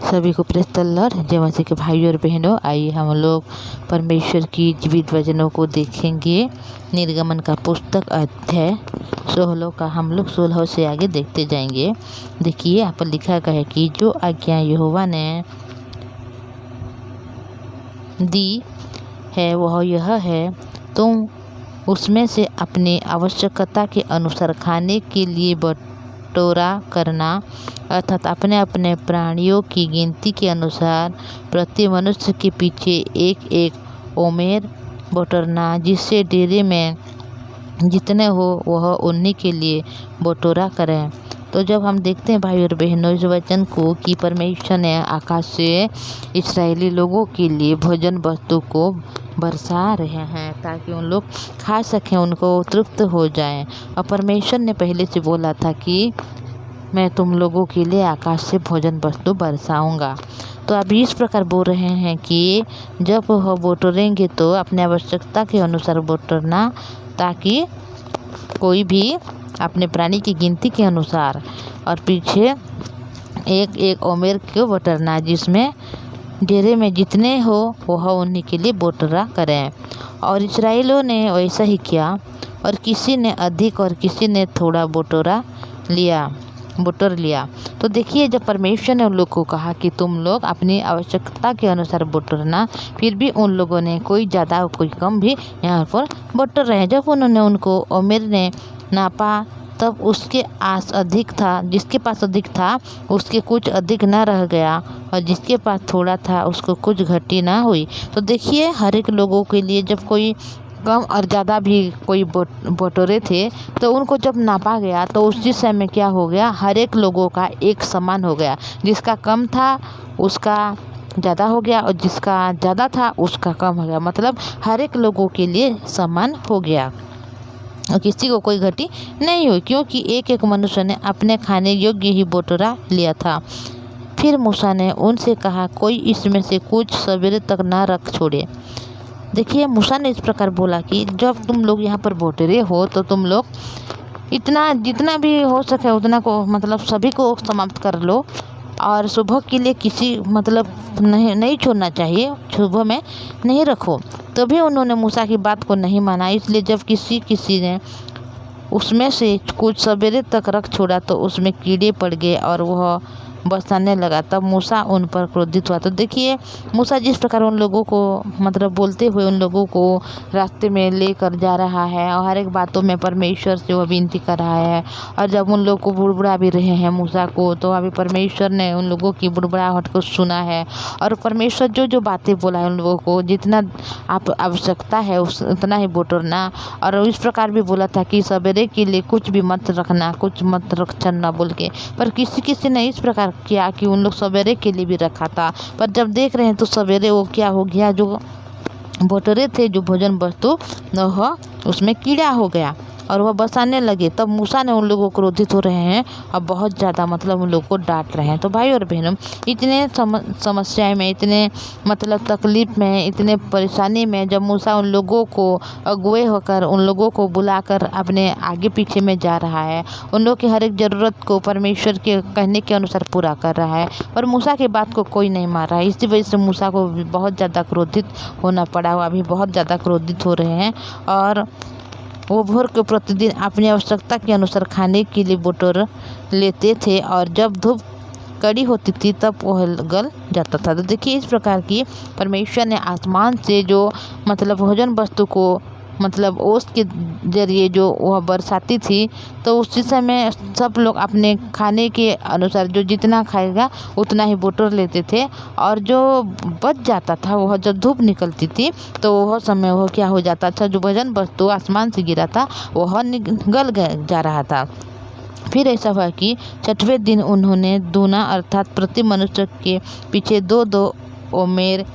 सभी को press the Lord. जय मसीह के भाइयों और बहनों, आइए हम लोग परमेश्वर की जीवित वचनों को देखेंगे। निर्गमन का पुस्तक अध्याय 16 का हम लोग 16 से आगे देखते जाएंगे। देखिए यहाँ पर लिखा गया है कि जो आज्ञा यहोवा ने दी है वह यह है, तुम उसमें से अपनी आवश्यकता के अनुसार खाने के लिए बटोरा करना, अर्थात अपने अपने प्राणियों की गिनती के अनुसार प्रति मनुष्य के पीछे एक एक ओमेर बटोरना, जिससे डेरे में जितने हो वह उन्हीं के लिए बटोरा करें। तो जब हम देखते हैं भाई और बहनों इस वचन को कि परमेश्वर ने आकाश से इस्राएली लोगों के लिए भोजन वस्तु को बरसा रहे हैं ताकि उन लोग खा सकें, उनको तृप्त हो जाएं। और परमेश्वर ने पहले से बोला था कि मैं तुम लोगों के लिए आकाश से भोजन वस्तु बरसाऊंगा। तो अभी इस प्रकार बोल रहे हैं कि जब वह बटोरेंगे तो अपने आवश्यकता के अनुसार बटोरना, ताकि कोई भी अपने प्राणी की गिनती के अनुसार और पीछे एक एक ओमेर को बटोरना, जिसमें डेरे में जितने हो वह उन्हीं के लिए बटोरा करें। और इस्राएलियों ने वैसा ही किया, और किसी ने अधिक और किसी ने थोड़ा बटोर लिया। तो देखिए जब परमेश्वर ने उन लोग को कहा कि तुम लोग अपनी आवश्यकता के अनुसार बटोरना, फिर भी उन लोगों ने कोई ज़्यादा कोई कम भी यहाँ पर बटोर रहे हैं। जब उन्होंने उनको ओमेर ने नापा तब उसके आस अधिक था, जिसके पास अधिक था उसके कुछ अधिक ना रह गया, और जिसके पास थोड़ा था उसको कुछ घटी ना हुई। तो देखिए हर एक लोगों के लिए जब कोई कम और ज़्यादा भी कोई बटोरे थे तो उनको जब नापा गया तो उसी समय क्या हो गया, हर एक लोगों का एक समान हो गया। जिसका कम था उसका ज़्यादा हो गया, और जिसका ज़्यादा था उसका कम हो गया। मतलब हर एक लोगों के लिए समान हो गया और किसी को कोई घटी नहीं हुई, क्योंकि एक एक मनुष्य ने अपने खाने योग्य ही बटोरा लिया था। फिर मूसा ने उनसे कहा, कोई इसमें से कुछ सवेरे तक ना रख छोड़े। देखिए मूसा ने इस प्रकार बोला कि जब तुम लोग यहाँ पर बटोरे हो तो तुम लोग इतना जितना भी हो सके उतना को मतलब सभी को समाप्त कर लो, और सुबह के लिए किसी मतलब नहीं छोड़ना चाहिए, सुबह में नहीं रखो। तभी उन्होंने मूसा की बात को नहीं माना। इसलिए जब किसी ने उसमें से कुछ सवेरे तक रख छोड़ा तो उसमें कीड़े पड़ गए और वह बरसाने लगा। तब मूसा उन पर क्रोधित हुआ। तो देखिए मूसा जिस प्रकार उन लोगों को मतलब बोलते हुए उन लोगों को रास्ते में लेकर जा रहा है, और हर एक बातों में परमेश्वर से वह विनती कर रहा है। और जब उन लोग को बुड़बुड़ा भी रहे हैं मूसा को, तो अभी परमेश्वर ने उन लोगों की बुड़बुड़ाहट को सुना है, और परमेश्वर जो बातें बोला है उन लोगों को जितना आप आवश्यकता है उतना ही बटोरना। और इस प्रकार भी बोला था कि सवेरे के लिए कुछ भी मत रखना, कुछ मत रख छन्ना बोल के। पर किसी ने इस प्रकार किया कि उन लोग सवेरे के लिए भी रखा था, पर जब देख रहे हैं तो सवेरे वो क्या हो गया, जो बटोरे थे जो भोजन वस्तु वह उसमें कीड़ा हो गया और वह बरसाने लगे। तब मूसा ने उन लोगों को क्रोधित हो रहे हैं और बहुत ज़्यादा मतलब उन लोगों को डांट रहे हैं। तो भाई और बहनों इतने समस्याएं में, इतने मतलब तकलीफ में, इतने परेशानी में जब मूसा उन लोगों को अगुए होकर उन लोगों को बुलाकर अपने आगे पीछे में जा रहा है, उन लोगों की हर एक ज़रूरत को परमेश्वर के कहने के अनुसार पूरा कर रहा है, पर मूसा की बात को कोई नहीं मार रहा है। इसी वजह से मूसा को बहुत ज़्यादा क्रोधित होना पड़ा। वो अभी बहुत ज़्यादा क्रोधित हो रहे हैं, और वो भोर के प्रतिदिन अपनी आवश्यकता के अनुसार खाने के लिए बटोर लेते थे, और जब धूप कड़ी होती थी तब वह गल जाता था। तो देखिए इस प्रकार की परमेश्वर ने आसमान से जो मतलब भोजन वस्तु को मतलब ओस के जरिए जो वह बरसाती थी, तो उसी समय सब लोग अपने खाने के अनुसार जो जितना खाएगा उतना ही बटोर लेते थे, और जो बच जाता था वह जब धूप निकलती थी तो वह समय वह क्या हो जाता था, जो भोजन वस्तु आसमान से गिरा था वह गल जा रहा था। फिर ऐसा हुआ कि 6वें दिन उन्होंने दूना अर्थात प्रति मनुष्य के पीछे 2-2 ओमेर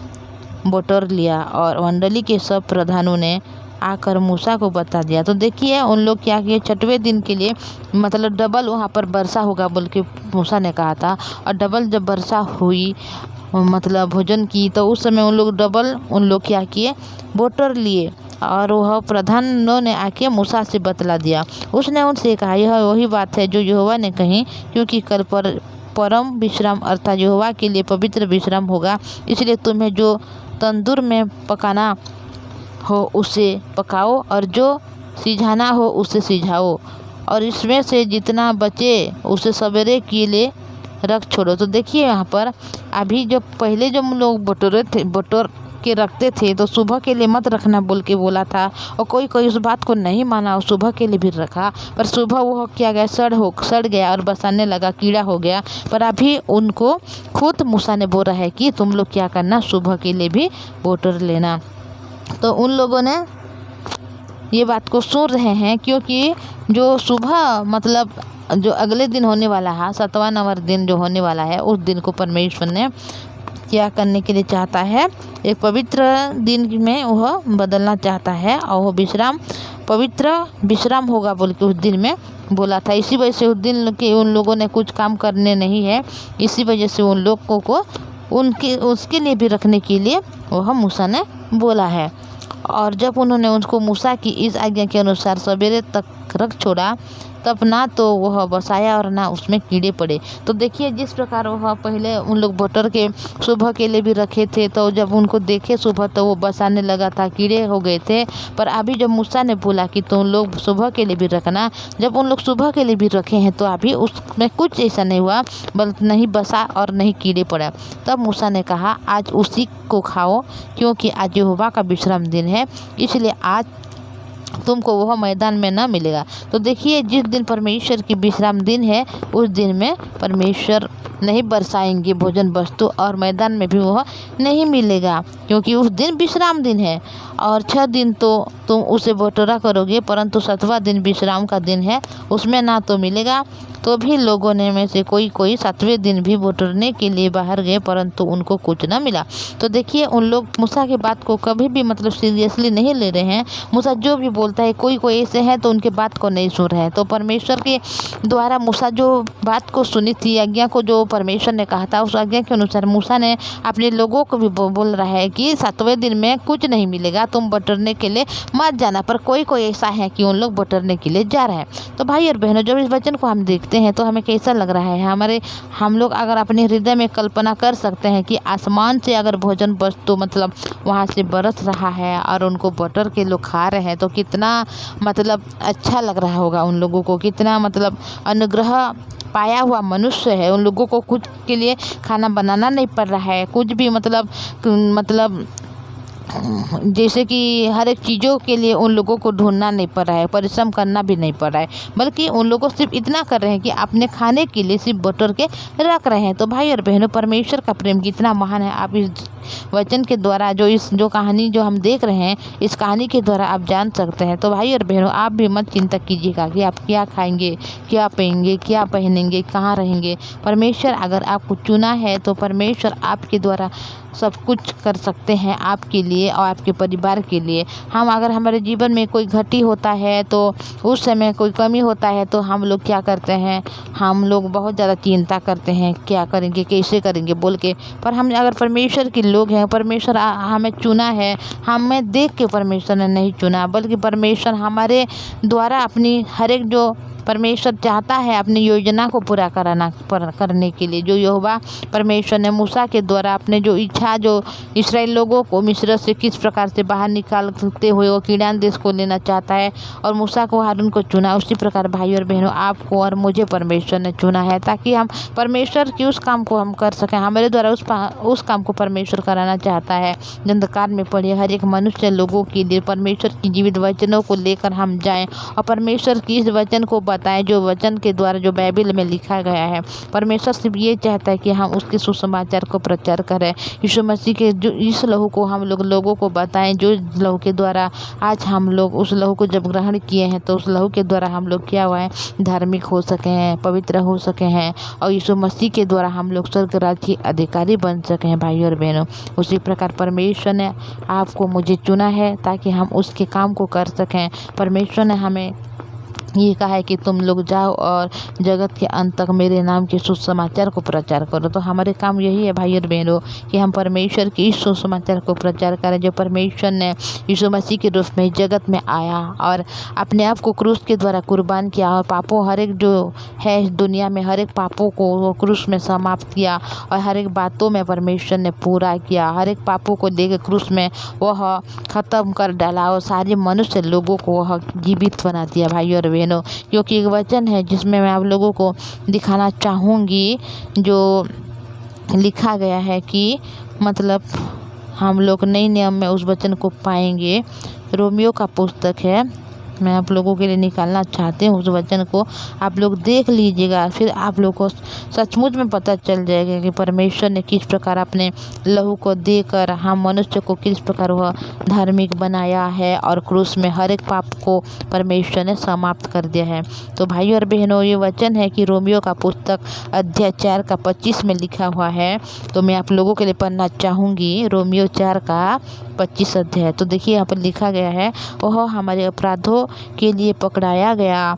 बटोर लिया, और मंडली के सब प्रधानों ने आकर मूसा को बता दिया। तो देखिए उन लोग क्या किए, 6वें दिन के लिए मतलब डबल वहाँ पर वर्षा होगा बोल के मूसा ने कहा था, और डबल जब वर्षा हुई मतलब भोजन की, तो उस समय उन लोग डबल उन लोग क्या किए, बटोर लिए। और वह प्रधानों ने आके मूसा से बतला दिया। उसने उनसे कहा, यह वही बात है जो यहोवा ने कही, क्योंकि कल पर परम विश्राम अर्थात यहोवा के लिए पवित्र विश्राम होगा। इसलिए तुम्हें जो तंदूर में पकाना हो उसे पकाओ और जो सिझाना हो उसे सिझाओ, और इसमें से जितना बचे उसे सवेरे के लिए रख छोड़ो। तो देखिए यहाँ पर अभी जो पहले जो हम लोग बटोर के रखते थे तो सुबह के लिए मत रखना बोल के बोला था, और कोई कोई उस बात को नहीं माना और सुबह के लिए भी रखा, पर सुबह वो क्या गया, सड़ गया और बसाने लगा, कीड़ा हो गया। पर अभी उनको खुद मूसा ने बोला है कि तुम लोग क्या करना, सुबह के लिए भी बटोर लेना। तो उन लोगों ने ये बात को सुन रहे हैं, क्योंकि जो सुबह मतलब जो अगले दिन होने वाला है, 7वां नंबर दिन जो होने वाला है, उस दिन को परमेश्वर ने क्या करने के लिए चाहता है, एक पवित्र दिन में वह बदलना चाहता है, और वह विश्राम पवित्र विश्राम होगा बोल के उस दिन में बोला था। इसी वजह से उस दिन के उन लोगों ने कुछ काम करने नहीं है, इसी वजह से उन लोगों को उसके लिए भी रखने के लिए वह मूसा ने बोला है। और जब उन्होंने उसको मूसा की इस आज्ञा के अनुसार सवेरे तक रख छोड़ा, तब ना तो वह बसाया और ना उसमें कीड़े पड़े। तो देखिए जिस प्रकार वह पहले उन लोग बटर के सुबह के लिए भी रखे थे, तो जब उनको देखे सुबह तो वो बसाने लगा था, कीड़े हो गए थे। पर अभी जब मूसा ने बोला कि तुम लोग सुबह के लिए भी रखना, जब उन लोग सुबह के लिए भी रखे हैं तो अभी उसमें कुछ ऐसा नहीं हुआ, बल्कि नहीं बसा और नहीं कीड़े पड़ा। तब मूसा ने कहा आज उसी को खाओ, क्योंकि आज यहोवा का विश्राम दिन है, इसलिए आज तुमको वह मैदान में न मिलेगा। तो देखिए जिस दिन परमेश्वर की विश्राम दिन है, उस दिन में परमेश्वर नहीं बरसाएंगे भोजन वस्तु, और मैदान में भी वह नहीं मिलेगा, क्योंकि उस दिन विश्राम दिन है। और 6 दिन तो तुम उसे बटोरा करोगे, परंतु 7वां दिन विश्राम का दिन है, उसमें ना तो मिलेगा। तो भी लोगों ने में से कोई 7वें दिन भी बटोरने के लिए बाहर गए, परंतु उनको कुछ न मिला। तो देखिए उन लोग मूसा की बात को कभी भी मतलब सीरियसली नहीं ले रहे हैं। मूसा जो भी बोलता है, कोई ऐसे हैं तो उनके बात को नहीं सुन रहे हैं। तो परमेश्वर के द्वारा मूसा जो बात को सुनी थी, आज्ञा को जो परमेश्वर ने कहा था, उस आज्ञा के अनुसार मूसा ने अपने लोगों को भी बोल रहा है कि 7वें दिन में कुछ नहीं मिलेगा, तुम बटोरने के लिए मत जाना। पर कोई ऐसा है कि उन लोग बटोरने के लिए जा रहे हैं। तो भाई और बहनों, जब इस वचन को हम देखते हैं तो हमें कैसा लग रहा है, हम लोग अगर अपने हृदय में कल्पना कर सकते हैं कि आसमान से अगर भोजन वस्तु मतलब वहाँ से बरस रहा है और उनको बटर के लोग खा रहे हैं, तो कितना मतलब अच्छा लग रहा होगा उन लोगों को, कितना मतलब अनुग्रह पाया हुआ मनुष्य है। उन लोगों को कुछ के लिए खाना बनाना नहीं पड़ रहा है, कुछ भी मतलब जैसे कि हर एक चीज़ों के लिए उन लोगों को ढूंढना नहीं पड़ रहा है, परिश्रम करना भी नहीं पड़ रहा है, बल्कि उन लोगों सिर्फ इतना कर रहे हैं कि अपने खाने के लिए सिर्फ बटोर के रख रहे हैं। तो भाई और बहनों, परमेश्वर का प्रेम कितना महान है, आप इस वचन के द्वारा जो कहानी जो हम देख रहे हैं, इस कहानी के द्वारा आप जान सकते हैं। तो भाई और बहनों, आप भी मत चिंता कीजिएगा कि आप क्या खाएंगे, क्या पिएंगे, क्या पहनेंगे, कहाँ रहेंगे। परमेश्वर अगर आपको चुना है तो परमेश्वर आपके द्वारा सब कुछ कर सकते हैं आपके लिए और आपके परिवार के लिए। अगर हमारे जीवन में कोई घटी होता है, तो उस समय कोई कमी होता है, तो हम लोग क्या करते हैं, हम लोग बहुत ज़्यादा चिंता करते हैं, क्या करेंगे, कैसे करेंगे बोल के। पर हम अगर परमेश्वर के लोग हैं, परमेश्वर हमें चुना है, हमें देख के परमेश्वर ने नहीं चुना, बल्कि परमेश्वर हमारे द्वारा अपनी हर एक जो परमेश्वर चाहता है अपनी योजना को पूरा करने के लिए, जो यहोवा परमेश्वर ने मूसा के द्वारा अपने जो इच्छा, जो इस्राएल लोगों को मिस्र से किस प्रकार से बाहर निकालते हुए वो कीड़ान देश को लेना चाहता है, और मूसा को हारून को चुना, उसी प्रकार भाई और बहनों आपको और मुझे परमेश्वर ने चुना है, ताकि हम परमेश्वर की उस काम को हम कर सकें। हमारे द्वारा उस काम को परमेश्वर कराना चाहता है। अंधकार में पड़े हर एक मनुष्य लोगों के लिए परमेश्वर की जीवित वचनों को लेकर हम जाएं और परमेश्वर की इस वचन को बताएं, जो वचन के द्वारा जो बाइबल में लिखा गया है। परमेश्वर सिर्फ ये चाहता है कि हम उसके सुसमाचार को प्रचार करें, यीशु मसीह के जो इस लहू को हम लोगों को बताएं, जो लहू के द्वारा आज हम लोग उस लहू को जब ग्रहण किए हैं, तो उस लहू के द्वारा हम लोग क्या हुआ है, धार्मिक हो सके हैं, पवित्र हो सके हैं, और यीशु मसीह के द्वारा हम लोग स्वर्ग राज्य के अधिकारी बन सके हैं। भाई और बहनों, उसी प्रकार परमेश्वर ने आपको मुझे चुना है ताकि हम उसके काम को कर सकें। परमेश्वर ने हमें ये कहा है कि तुम लोग जाओ और जगत के अंत तक मेरे नाम के सुसमाचार को प्रचार करो। तो हमारे काम यही है भाई और बहनों कि हम परमेश्वर के इस सुसमाचार को प्रचार करें जो परमेश्वर ने यीशु मसीह के रूप में जगत में आया और अपने आप को क्रूस के द्वारा कुर्बान किया और पापों हर एक जो है इस दुनिया में हर एक पापों को वो क्रूस में समाप्त किया और हर एक बातों में परमेश्वर ने पूरा किया। हर एक पापों को लेकर क्रूस में वह ख़त्म कर डाला और सारे मनुष्य लोगों को वह जीवित बना दिया भाई और बहनों। क्योंकि एक वचन है जिसमें मैं आप लोगों को दिखाना चाहूँगी जो लिखा गया है कि मतलब हम लोग नए नियम में उस वचन को पाएंगे। रोमियो का पुस्तक है, मैं आप लोगों के लिए निकालना चाहती हूँ उस वचन को, आप लोग देख लीजिएगा। फिर आप लोग को सचमुच में पता चल जाएगा कि परमेश्वर ने किस प्रकार अपने लहू को देकर हम मनुष्य को किस प्रकार वह धार्मिक बनाया है और क्रूस में हर एक पाप को परमेश्वर ने समाप्त कर दिया है। तो भाई और बहनों ये वचन है कि रोमियो का पुस्तक अध्याय 4 का 25 में लिखा हुआ है। तो मैं आप लोगों के लिए पढ़ना चाहूँगी रोमियो 4 का 25 अध्याय। तो देखिए यहाँ पर लिखा गया है, वह हमारे अपराधों के लिए पकड़ाया गया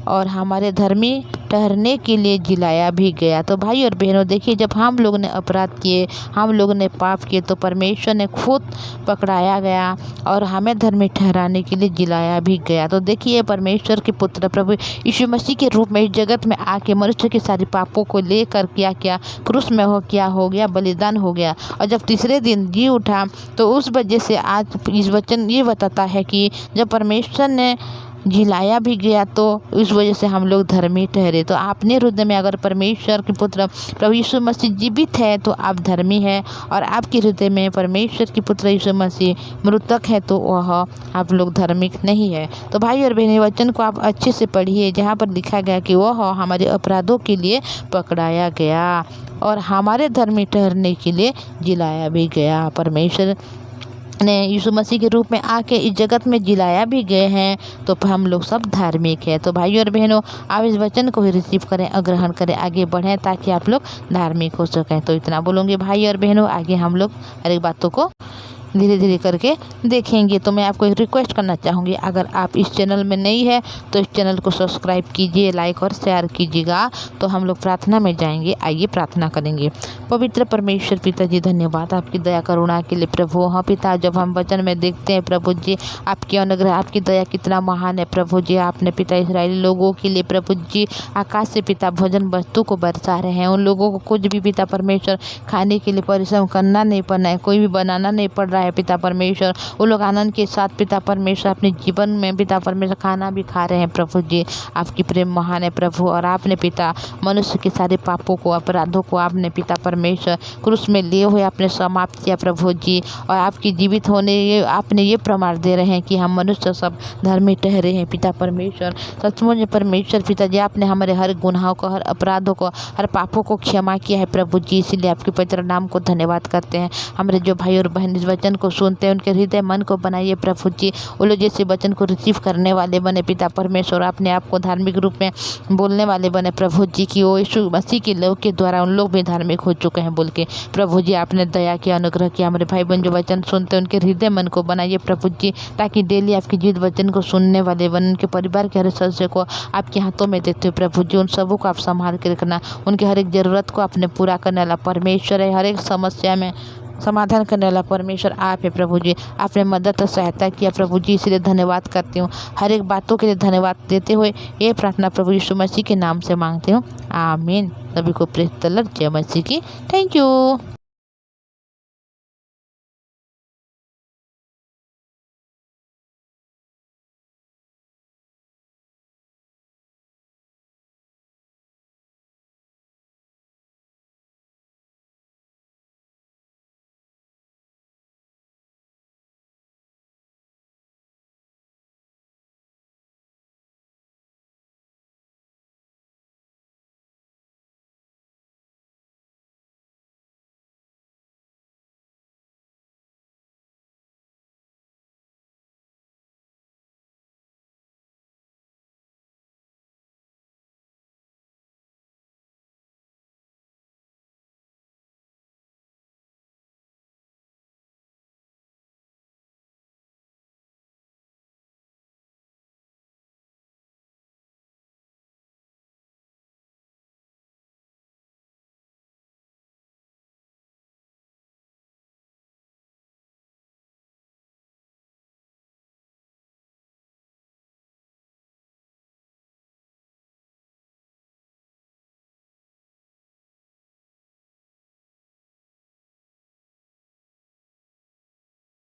और हमारे धर्मी ठहरने के लिए जिलाया भी गया। तो भाई और बहनों देखिए, जब हम लोग ने अपराध किए, हम लोग ने पाप किए, तो परमेश्वर ने खुद पकड़ाया गया और हमें धर्मी ठहराने के लिए जिलाया भी गया। तो देखिए परमेश्वर के पुत्र प्रभु यीशु मसीह के रूप में इस जगत में आके मनुष्य के सारे पापों को लेकर क्या किया, क्रूस में हो गया, बलिदान हो गया और जब तीसरे दिन जी उठा। तो उस वजह से आज इस वचन ये बताता है कि जब परमेश्वर ने जिलाया भी गया तो इस वजह से हम लोग धर्मी ठहरे। तो अपने हृदय में अगर परमेश्वर के पुत्र प्रभु यीशु मसीह जीवित है तो आप धर्मी है, और आपके हृदय में परमेश्वर के पुत्र यीशु मसीह मृतक है तो वह आप लोग धार्मिक नहीं है। तो भाई और बहन वचन को आप अच्छे से पढ़िए, जहाँ पर लिखा गया कि वह हमारे अपराधों के लिए पकड़ाया गया और हमारे धर्मी ठहरने के लिए जिलाया भी गया। परमेश्वर ने यीशु मसीह के रूप में आके इस जगत में जिलाया भी गए हैं, तो हम लोग सब धार्मिक है। तो भाई और बहनों आप इस वचन को ही रिसीव करें और ग्रहण करें, आगे बढ़ें ताकि आप लोग धार्मिक हो सकें। तो इतना बोलूँगी भाई और बहनों, आगे हम लोग हर एक बातों को धीरे धीरे करके देखेंगे। तो मैं आपको एक रिक्वेस्ट करना चाहूँगी, अगर आप इस चैनल में नई है तो इस चैनल को सब्सक्राइब कीजिए, लाइक और शेयर कीजिएगा। तो हम लोग प्रार्थना में जाएंगे, आइए प्रार्थना करेंगे। पवित्र परमेश्वर पिताजी धन्यवाद आपकी दया करुणा के लिए प्रभु। हाँ पिता, जब हम वचन में देखते हैं प्रभु जी आपकी अनुग्रह आपकी दया कितना महान है प्रभु जी। आपने पिता इस्राएली लोगों के लिए प्रभु जी आकाश से पिता भोजन वस्तु को बरसा रहे हैं। उन लोगों को कुछ भी पिता परमेश्वर खाने के लिए परिश्रम करना नहीं पड़ना है, कोई भी बनाना नहीं पड़ रहा है पिता परमेश्वर। वो लोग आनंद के साथ पिता परमेश्वर अपने जीवन में पिता परमेश्वर खाना भी खा रहे हैं प्रभु जी। आपकी प्रेम महान है प्रभु, और आपने पिता मनुष्य के सारे पापों को अपराधों को आपने पिता परमेश्वर क्रूस में लिए हुए आपने समाप्त किया प्रभु जी। और आपकी जीवित होने ये आपने ये प्रमाण दे रहे हैं कि हम मनुष्य सब धर्मी ठहरे हैं पिता परमेश्वर। सचमुच परमेश्वर पिताजी आपने हमारे हर गुनाहों को, हर अपराधों को, हर पापों को क्षमा किया है प्रभु जी। इसीलिए आपके पवित्र नाम को धन्यवाद करते हैं। हमारे जो भाई और बहन इस वचन को सुनते हैं उनके हृदय मन को बनाइए प्रभु जी। वो लोग जैसे वचन को रिसीव करने वाले बने पिता परमेश्वर, अपने आप को धार्मिक रूप में बोलने वाले बने प्रभु जी की वो यीशु मसीह के लोग के द्वारा उन लोग भी धार्मिक हो चुके हैं बोल के प्रभु जी आपने दया किया, अनुग्रह किया। हमारे भाई बहन जो वचन सुनते हैं उनके हृदय मन को बनाइए प्रभु जी, ताकि डेली आपकी जीवित वचन को सुनने वाले बने। उनके परिवार के हर सदस्य को आपके हाथों में देते हुए प्रभु जी उन सबों को आप संभाल के रखना। उनके हर एक ज़रूरत को आपने पूरा करने वाला परमेश्वर है, हर एक समस्या में समाधान करने वाला परमेश्वर आप है प्रभु जी। आपने मदद और सहायता किया प्रभु जी, इसलिए धन्यवाद करती हूँ। हर एक बातों के लिए धन्यवाद देते हुए ये प्रार्थना प्रभु यीशु मसीह के नाम से मांगती हूँ, आमीन। सभी को प्रेज द लॉर्ड, जय मसीह की। Thank you.